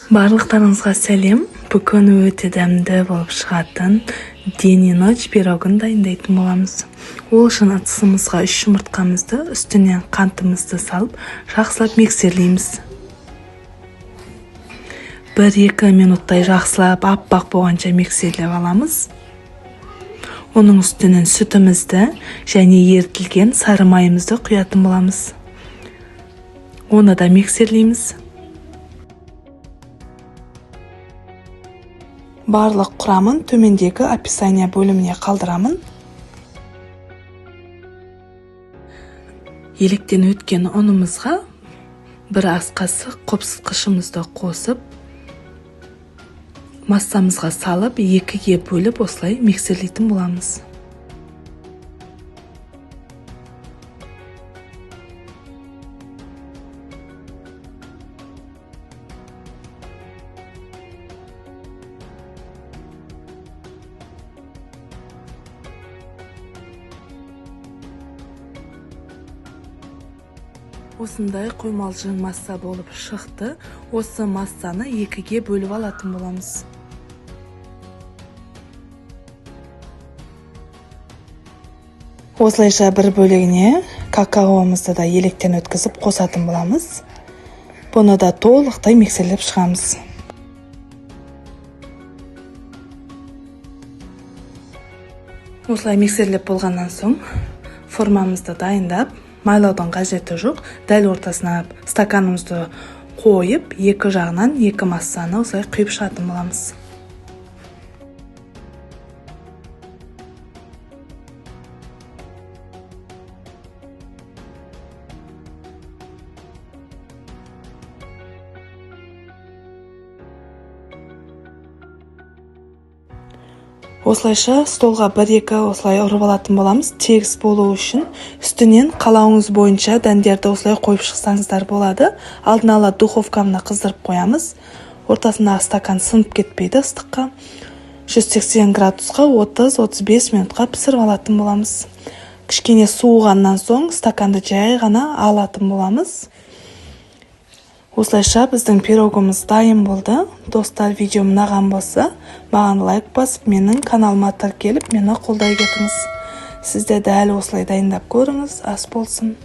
Барлықтарыңызға сәлем. Бүгін өте дәмді болып шығатын день и ночь пирогын дайындайтын боламыз. Ол үшін ыдысымызға 3 жұмыртқамызды, үстінен қантымызды салып, жақсылап миксерлейміз. 1-2 минуттай жақсылап аппақ болғанша миксерлеп аламыз. Оның үстінен сүтімізді және ерітілген сары майымызды құятын боламыз. Оны да миксерлейміз. Барлық құрамын төмендегі описание бөліміне қалдырамын. Електен өткен ұнымызға 1 ас қасық қопсытқышымызды қосып, массамызға салып, 2-ге бөліп осылай миксерлейтін боламыз. Осындай қоймалжың масса болып шықты. Осы массаны 2-ге бөліп алатын боламыз. Осылайша бір бөлігіне какаомызды да електен өткізіп қосатын боламыз. Бұны да толықтай миксерлеп шығамыз. Осылай миксерлеп болғаннан соң формамызды дайындап, майлаудың қажеті жоқ. Дәл ортасына стаканымызды қойып, 2 жағынан 2 массаны осылай құйып шығатын боламыз. Осылайша столға 1-2 осылай ұрып алатын боламыз. Тегіс болу үшін үстінен қалауыңыз бойынша дәндерді осылай қойып шықсаңыздар болады. Алдын ала духовкамда қыздырып қоямыз. Ортасындағы стакан сынып кетпейді ыстыққа. 180 градусқа 30-35 минутқа пісіріп алатын боламыз. Кішкене суығаннан соң стаканды жай ғана алатын боламыз. Осылайша біздің пирогымыз дайын болды. Достар, видеом ұнаған болса, маған лайк басып, менің каналыма тіркеліп, мені қолдай кетіңіз. Сіз де дәл осылай дайындап көріңіз, ас болсын.